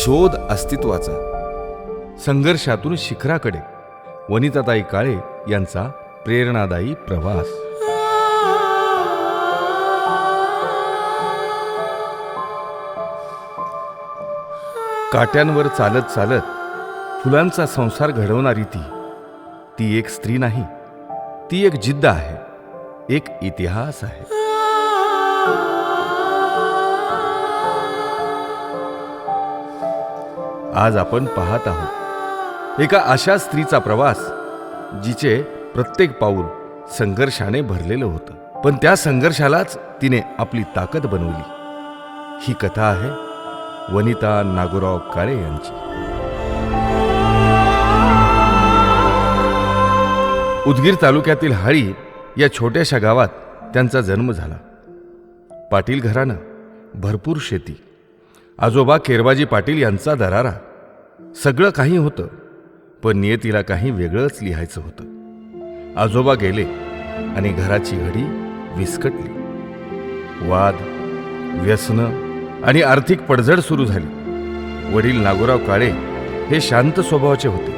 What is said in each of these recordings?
शोध अस्तित्वाचा, संघर्षातून शिखराकडे वनिताताई काळे यांचा प्रेरणादायी प्रवास. काट्यांवर चालत चालत फुलांचा संसार घडवणारी ती एक स्त्री नाही, ती एक जिद्द आहे, एक इतिहास आहे. आज आपण पाहत आहोत एका अशा स्त्रीचा प्रवास जिचे प्रत्येक पाऊल संघर्षाने भरलेलं होतं, पण त्या संघर्षालाच तिने आपली ताकद बनवली. ही कथा आहे वनिता नागोराव काळे यांची. उदगीर तालुक्यातील हाळी या छोट्याशा गावात त्यांचा जन्म झाला. पाटील घराणं, भरपूर शेती, आजोबा केरबाजी पाटील यांचा दरारा, सगळं काही होतं, पण नियतीला काही वेगळंच लिहायचं होतं. आजोबा गेले आणि घराची घडी विस्कटली. वाद, व्यसनं आणि आर्थिक पडझड सुरू झाली. वडील नागोराव काळे हे शांत स्वभावाचे होते,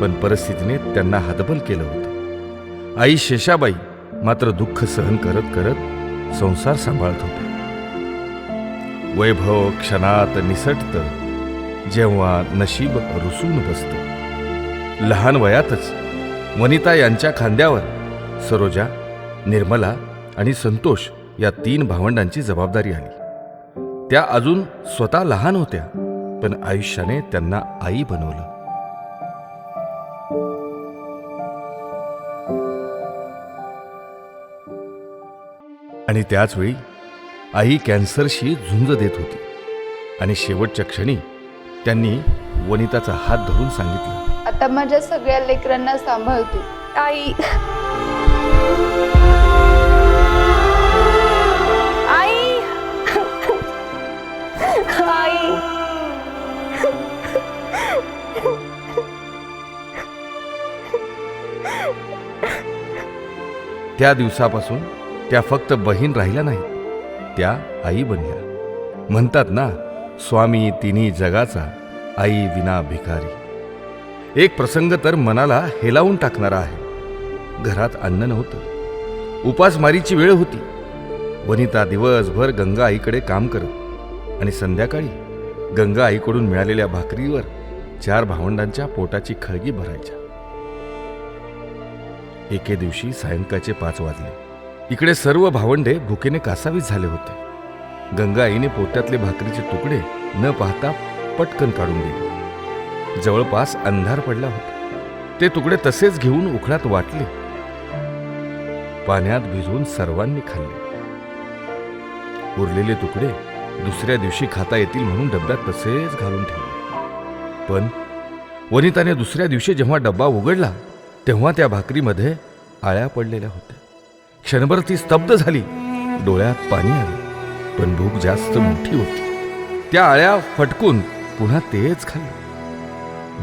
पण परिस्थितीने त्यांना हतबल केलं होतं. आई शेषाबाई मात्र दुःख सहन करत करत संसार सांभाळत होते. वैभव क्षणात निसटतं जेव्हा नशीब रुसून बसतं. लहान वयातच वनिता यांच्या खांद्यावर सरोजा, निर्मला आणि संतोष या 3 भावंडांची जबाबदारी आली. त्या अजून स्वतः लहान होत्या, पण आयुष्याने त्यांना आई बनवलं. आणि त्याच वेळी आई कॅन्सरशी झुंज देत होती आणि शेवटच्या क्षणी त्यांनी वनिताचा हात धरून सांगितलं, आता माझ्या सगळ्या लेकरांना सांभाळतो आई. आई आई. त्या दिवसापासून त्या फक्त बहीण राहिल्या नाहीत, त्या आई बनल्या. म्हणतात ना, स्वामी तिन्ही जगाचा, आई विना भिकारी. एक प्रसंग तर मनाला हेलावून टाकणारा आहे. घरात अन्न नव्हतं, उपासमारीची वेळ होती. वनिता दिवसभर गंगा आईकडे काम करत आणि संध्याकाळी गंगा आईकडून मिळालेल्या भाकरीवर 4 भावंडांच्या पोटाची खळगी भरायच्या. एके दिवशी सायंकाळचे 5 वाजले. इकडे सर्व भावंडे भुकेने कासावीस झाले होते. गंगा आईने पोत्यातले भाकरीचे तुकडे न पाहता पटकन काढून दिले. जवळपास अंधार पडला होता. ते तुकडे तसेच घेऊन उखळात वाटले. पाण्यात भिजवून सर्वांनी खाल्ले. उरलेले तुकडे दुसऱ्या दिवशी खाता येतील म्हणून डब्यात तसेच घालून ठेवले. पण वनिताने दुसऱ्या दिवशी जेव्हा डब्बा उघडला तेव्हा त्या भाकरीमध्ये आळ्या पडलेल्या होत्या. क्षणभर ती स्तब्ध झाली. डोळ्यात पाणी आले, पण भूक जास्त मोठी होती. त्या आळ्या फटकून पुन्हा तेच खाल्ले.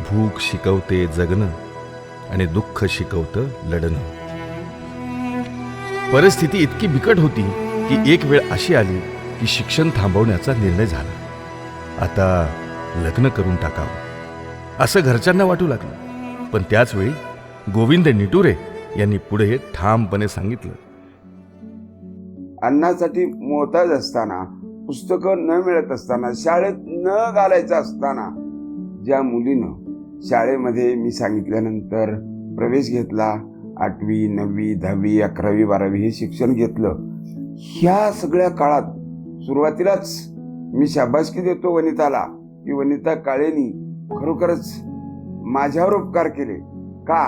भूक शिकवते जगणं आणि दुःख शिकवतं लढणं. परिस्थिती इतकी बिकट होती की एक वेळ अशी आली की शिक्षण थांबवण्याचा निर्णय झाला. आता लग्न करून टाकावं असं घरच्यांना वाटू लागलं. पण त्याच वेळी गोविंद निटुरे यांनी पुढे ठामपणे सांगितलं, अन्नासाठी मोताज असताना, पुस्तकं न मिळत असताना, शाळेत न घालायचं असताना ज्या मुलीनं शाळेमध्ये मी सांगितल्यानंतर प्रवेश घेतला, 8वी 9वी 10वी 11वी 12वी हे शिक्षण घेतलं, ह्या सगळ्या काळात सुरुवातीलाच मी शाबासकी देतो वनिताला की वनिता काळेनी खरोखरच माझ्यावर उपकार केले. का?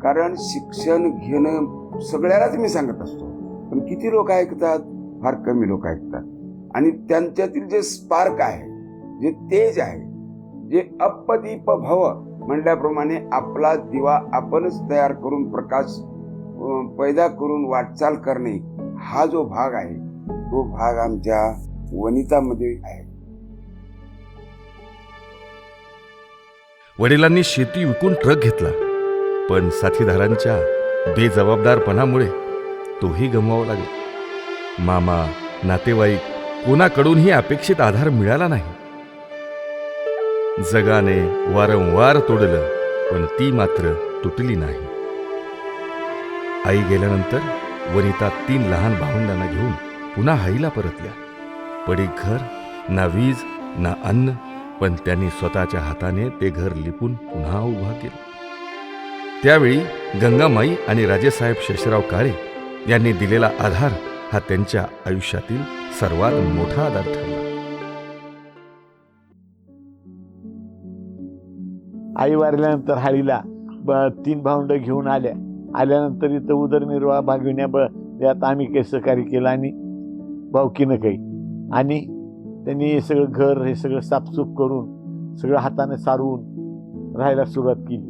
कारण शिक्षण घेणं सगळ्यालाच मी सांगत असतो, पण किती लोक ऐकतात? फार कमी लोक ऐकतात. आणि त्यांच्यातील जे स्पार्क आहे, जे तेज आहे, जे अपदीप भव म्हटल्याप्रमाणे आपला दिवा आपणच तयार करून प्रकाश पैदा करून वाटचाल करणे, हा जो भाग आहे तो भाग आमच्या वनितामध्ये आहे. वडिलांनी शेती विकून ट्रक घेतला, पण साथीदारांच्या बेजबाबदारपणामुळे तोही गमवावा लागला. मामा, नातेवाईक कोणाकडूनही अपेक्षित आधार मिळाला नाही. जगाने वारंवार तोडलं, पण ती मात्र तुटली नाही. आई गेल्यानंतर वनिता 3 लहान भावंडांना घेऊन पुन्हा आईला परतल्या. पडीक घर, ना वीज ना अन्न, पण त्यांनी स्वतःच्या हाताने ते घर लिपून पुन्हा उभा केलं. त्यावेळी गंगामाई आणि राजेसाहेब शेषराव काळे यांनी दिलेला आधार हा त्यांच्या आयुष्यातील सर्वात मोठा आधार ठरला. आई वारल्यानंतर हाळीला 3 भावंड घेऊन आल्यानंतर इथं उदरनिर्वाह भागविण्यात आम्ही काही सहकार्य केलं आणि भावकीनं काही, आणि त्यांनी सगळं घर हे सगळं साफसूफ करून सगळं हाताने सारवून राहायला सुरुवात केली.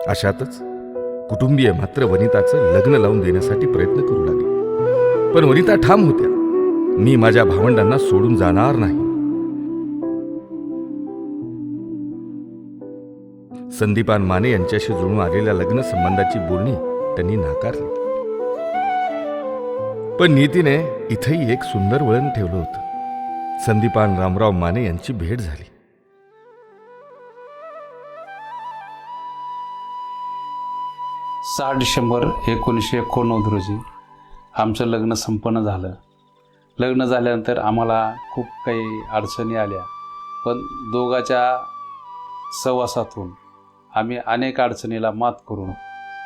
अशातच कुटुंबीय मात्र वनिताचं लग्न लावून देण्यासाठी प्रयत्न करू लागले. पण वनिता ठाम होत्या, मी माझ्या भावंडांना सोडून जाणार नाही. संदीपान माने यांच्याशी जुळून आलेल्या लग्न संबंधाची बोलणी त्यांनी नाकारली. पण नीतीने इथेही एक सुंदर वळण ठेवलं होतं. संदीपान रामराव माने यांची भेट झाली. 6 डिसेंबर 1989 रोजी आमचं लग्न संपन्न झालं. लग्न झाल्यानंतर आम्हाला खूप काही अडचणी आल्या, पण दोघाच्या सहवासातून आम्ही अनेक अडचणीला मात करून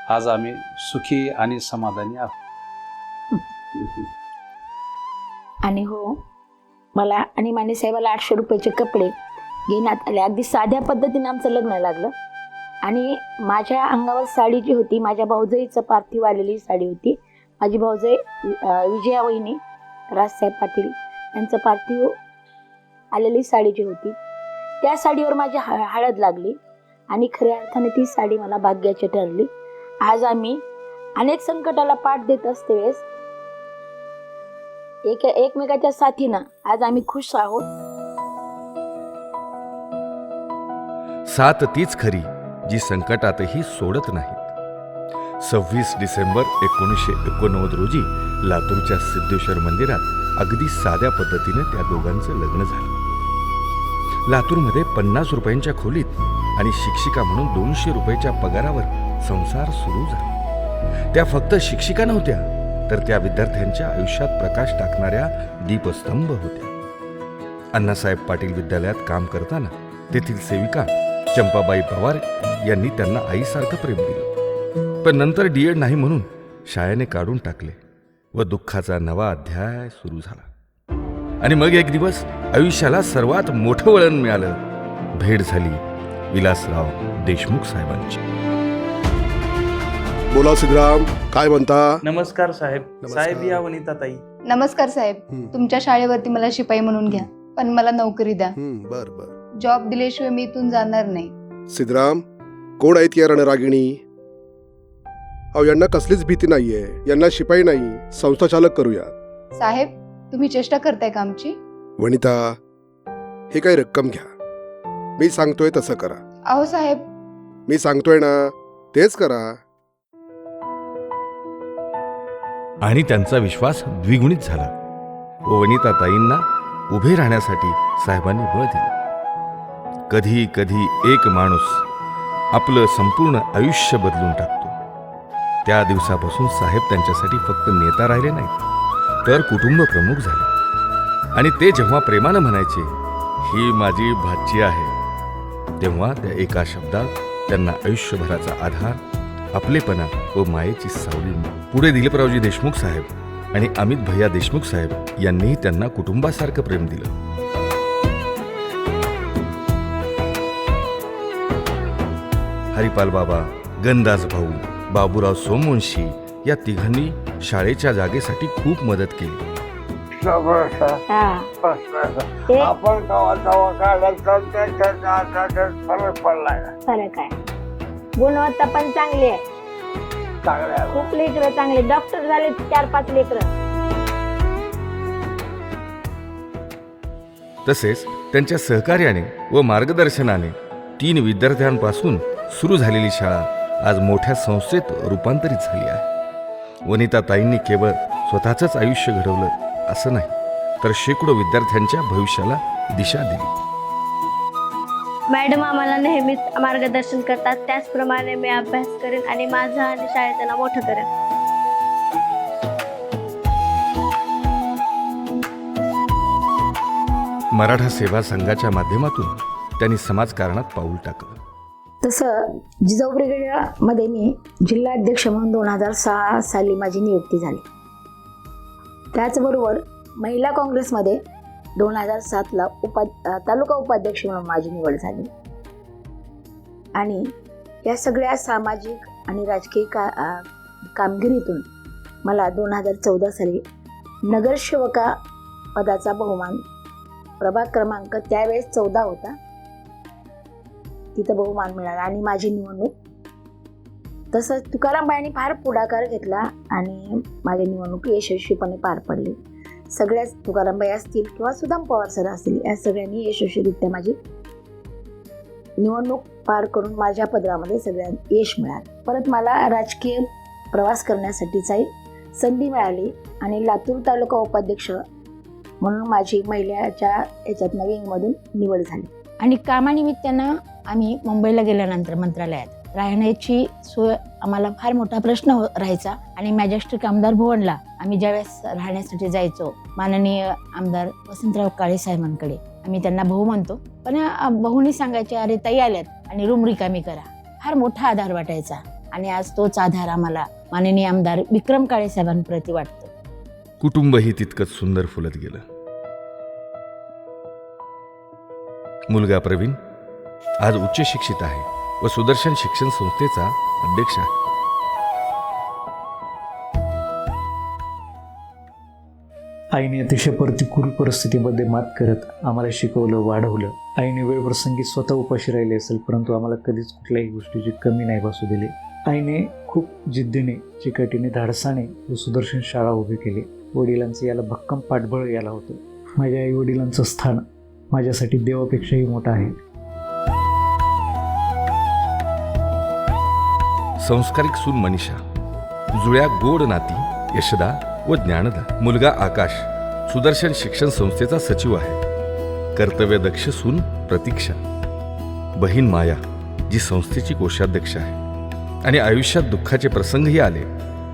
आज आम्ही सुखी आणि समाधानी आहोत. आणि हो, मला आणि माने साहेबाला 800 रुपयाचे कपडे घेण्यात आले. अगदी साध्या पद्धतीने आमचं लग्न लागलं. आणि माझ्या अंगावर साडी जी होती, माझ्या भाऊजाईचं पार्थिव आलेली साडी होती. माझी भाऊजाई विजया वहिनी राजसाहेब पाटील यांचं पार्थिव आलेली साडी जी होती, त्या साडीवर माझी हळद लागली. आणि खऱ्या अर्थाने ती साडी मला भाग्याची ठरली. आज आम्ही अनेक संकटाला पाठ देत असते वेळेस एकमेकाच्या साथीनं आज आम्ही खुश आहोत. साथ तीच खरी जी संकटातही सोडत नाहीत. 26 डिसेंबर 1989 रोजी लातूरच्या सिद्धेश्वर मंदिरात अगदी साध्या पद्धतीने त्या दोघांचं लग्न झालं. लातूरमध्ये 50 रुपयांच्या खोलीत आणि शिक्षिका म्हणून 200 रुपयाच्या पगारावर संसार सुरू झाला. त्या फक्त शिक्षिका नव्हत्या, तर त्या विद्यार्थ्यांच्या आयुष्यात प्रकाश टाकणाऱ्या दीपस्तंभ होत्या. अण्णासाहेब पाटील विद्यालयात काम करताना तेथील सेविका चंपाबाई पवार यांनी त्यांना आईसारखं प्रेम दिलं. पण नंतर D.Ed नाही म्हणून शाळेने काढून टाकले व दुःखाचा नवा अध्याय सुरू झाला. आणि मग एक दिवस आयुष्याला सर्वात मोठं वळण मिळालं. भेट झाली विलासराव देशमुख साहेबांची. बोला सिद्धराम, काय म्हणता? नमस्कार साहेब. नमस्कार. साहेब या वनिता ताई. नमस्कार साहेब. तुमच्या शाळेवरती मला शिपाई म्हणून घ्या, पण मला नोकरी द्या. बर बर. जॉब दिल्याशिवाय मी इथून जाणार नाही. सिद्धराम, कोण आहेत या रणरागिणी? अहो, यांना कसलीच भीती नाहीये. यांना शिपाई नाही, संस्था चालक करूया. साहेब, तुम्ही चेष्टा करताय का आमची? वनिता, हे काही रक्कम घ्या. मी सांगतोय तसं करा. अहो साहेब, मी सांगतोय ना, तेच करा. आणि त्यांचा विश्वास द्विगुणित झाला व वनिताताईंना उभे राहण्यासाठी साहेबांनी बळ दिलं. कधी कधी एक माणूस आपलं संपूर्ण आयुष्य बदलून टाकतो. त्या दिवसापासून साहेब त्यांच्यासाठी फक्त नेता राहिले नाहीत, तर कुटुंब प्रमुख झाले. आणि ते जेव्हा प्रेमानं म्हणायचे, ही माझी भाची आहे, तेव्हा त्या एका शब्दात त्यांना आयुष्यभराचा आधार, आपलेपणा व मायेची सावली. पुढे दिलीपरावजी देशमुख साहेब आणि अमित भैया देशमुख साहेब यांनीही त्यांना कुटुंबासारखं प्रेम दिलं. हरिपाल बाबा, गंदाज भाऊ, बाबूराव सोमवंशी या तिघांनी शाळेच्या जागेसाठी खूप मदत केली. हा. ते आपण गावाचा काढायचा फरक पडलाय. फरक आहे. गुणवत्ता पण चांगली आहे. खूप लेकरं चांगले डॉक्टर झाले, 4-5 लेकरं. तसेच त्यांच्या सहकार्याने व मार्गदर्शनाने 3 विद्यार्थ्यांपासून सुरू झालेली शाळा आज मोठ्या संस्थेत रूपांतरित झाली आहे. वनिताताईंनी केवळ स्वतःचंच आयुष्य घडवलं असं नाही, तर शेकडो विद्यार्थ्यांच्या भविष्याला दिशा दिली. मॅडम आम्हाला नेहमीच मार्गदर्शन करतात, त्याचप्रमाणे मी अभ्यास करेन आणि माझं आणि शाळेचं नाव मोठं करेन. मराठा सेवा संघाच्या माध्यमातून त्यांनी समाजकारणात पाऊल टाकलं. तसं जिजाऊ ब्रिगेडमध्ये मी जिल्हा अध्यक्ष म्हणून 2006 साली माझी नियुक्ती झाली. त्याचबरोबर महिला काँग्रेसमध्ये 2007ला तालुका उपाध्यक्ष म्हणून माझी निवड झाली. आणि या सगळ्या सामाजिक आणि राजकीय कामगिरीतून मला 2014 साली नगरसेवका पदाचा बहुमान, प्रभाग क्रमांक त्यावेळेस 14 होता, तिथं बहुमान मिळाला आणि माझी निवडणूक. तसंच तुकारामबाईंनी फार पुढाकार घेतला आणि माझी निवडणूक यशस्वीपणे पार पडली. सगळ्याच तुकारामबाई असतील किंवा सुदाम पवार सर असतील, या सगळ्यांनी यशस्वीरित्या माझी निवडणूक पार करून माझ्या पदरामध्ये सगळ्यांना यश मिळालं. परत मला राजकीय प्रवास करण्यासाठीचाही संधी मिळाली आणि लातूर तालुका उपाध्यक्ष म्हणून माझी महिलाच्या याच्यातनं विंगमधून निवड झाली. आणि कामानिमित्तानं आम्ही मुंबईला गेल्यानंतर मंत्रालयात राहण्याची सोय आम्हाला फार मोठा प्रश्न राहायचा. आणि मॅजेस्टिक आमदार भुवनला आम्ही ज्यावेळेस राहण्यासाठी जायचो, माननीय आमदार वसंतराव काळे साहेबांकडे, आम्ही त्यांना भाऊ म्हणतो, पण भाऊनी सांगायचे अरे ताई आल्यात आणि रूम रिकामी करा. फार मोठा आधार वाटायचा. आणि आज तोच आधार आम्हाला माननीय आमदार विक्रम काळे साहेबांप्रती वाटतो. कुटुंबही तितकंच सुंदर फुलत गेलं. मुलगा प्रवीण आज उच्च शिक्षित आहे व सुदर्शन शिक्षण संस्थेचा अध्यक्ष आहे. आईने अतिशय प्रतिकूल परिस्थितीमध्ये मात करत आम्हाला शिकवलं, वाढवलं. आईने वेळप्रसंगी स्वतः उपाशी राहिली असेल, परंतु आम्हाला कधीच कुठल्याही गोष्टीची कमी नाही भासू दिली. आईने खूप जिद्दीने, चिकाटीने, धाडसाने सुदर्शन शाळा उभी केली. वडिलांचं याला भक्कम पाठबळ याला होतं. माझ्या आई वडिलांचं स्थान माझ्यासाठी देवापेक्षाही मोठं आहे. संस्कारिक सून मनीषा, जुळ्या गोड नाती यशदा व ज्ञानदा. मुलगा आकाश सुदर्शन शिक्षण संस्थेचा सचिव आहे. कर्तव्यदक्ष सून प्रतीक्षा. बहीण माया जी संस्थेची कोषाध्यक्ष आहे. आणि आयुष्यात दुःखाचे प्रसंगही आले.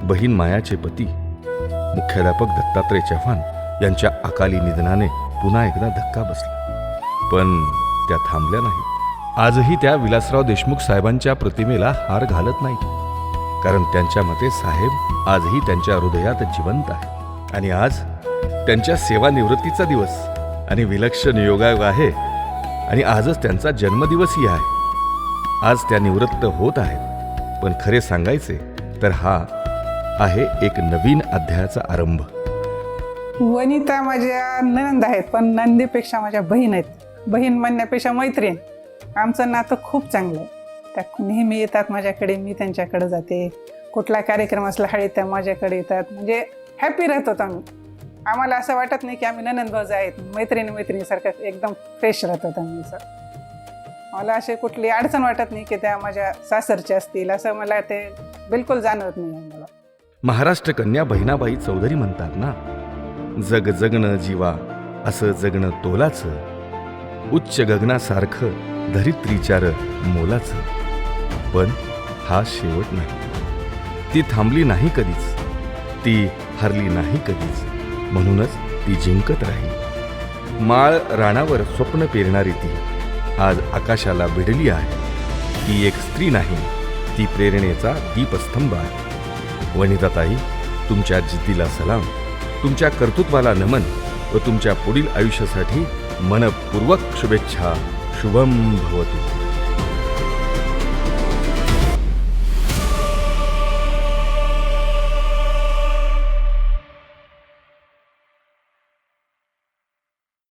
बहीण मायाचे पती मुख्याध्यापक दत्तात्रय चव्हाण यांच्या अकाली निधनाने पुन्हा एकदा धक्का बसला. पण त्या थांबल्या नाही. आजही त्या विलासराव देशमुख साहेबांच्या प्रतिमेला हार घालत नाही, कारण त्यांच्या मते साहेब आजही त्यांच्या हृदयात जिवंत आहे. आणि आज त्यांच्या सेवानिवृत्तीचा दिवस आणि विलक्षण योगायोग आहे. आणि आजच त्यांचा जन्मदिवसही आहे. आज त्या निवृत्त होत आहेत. पण खरे सांगायचे तर हा आहे एक नवीन अध्यायाचा आरंभ. वनिता माझ्या नणंद आहेत, पण नंदीपेक्षा माझ्या बहीण आहेत. बहीण म्हणण्यापेक्षा मैत्रीण. आमचं नातं खूप चांगलं आहे. त्या नेहमी येतात माझ्याकडे, मी त्यांच्याकडे जाते. कुठला कार्यक्रम असला हळीत त्या माझ्याकडे येतात. म्हणजे हॅपी राहत होतो आम्ही. आम्हाला असं वाटत नाही की आम्ही नणंद भाऊ आहेत. मैत्रिणीसारखं एकदम फ्रेश राहत होतो आम्ही. सर मला असे कुठली अडचण वाटत नाही की त्या माझ्या सासरच्या असतील, असं मला ते बिलकुल जाणवत नाही मला. महाराष्ट्र कन्या बहिणाबाई चौधरी म्हणतात ना, जग जगणं जीवा असं जगणं तोलाचं, उच्च गगनासारखं धरित्रीचार मोलाचं. पण हा शेवट नाही. ती थांबली नाही कधीच, ती हरली नाही कधीच, म्हणूनच ती जिंकत राहील. माळ राणावर स्वप्न पेरणारी ती आज आकाशाला भिडली आहे. ती एक स्त्री नाही, ती प्रेरणेचा दीपस्तंभ आहे. वनिताताई, तुमच्या जिद्दीला सलाम, तुमच्या कर्तृत्वाला नमन व तुमच्या पुढील आयुष्यासाठी मनपूर्वक शुभेच्छा. शुभम भवतु.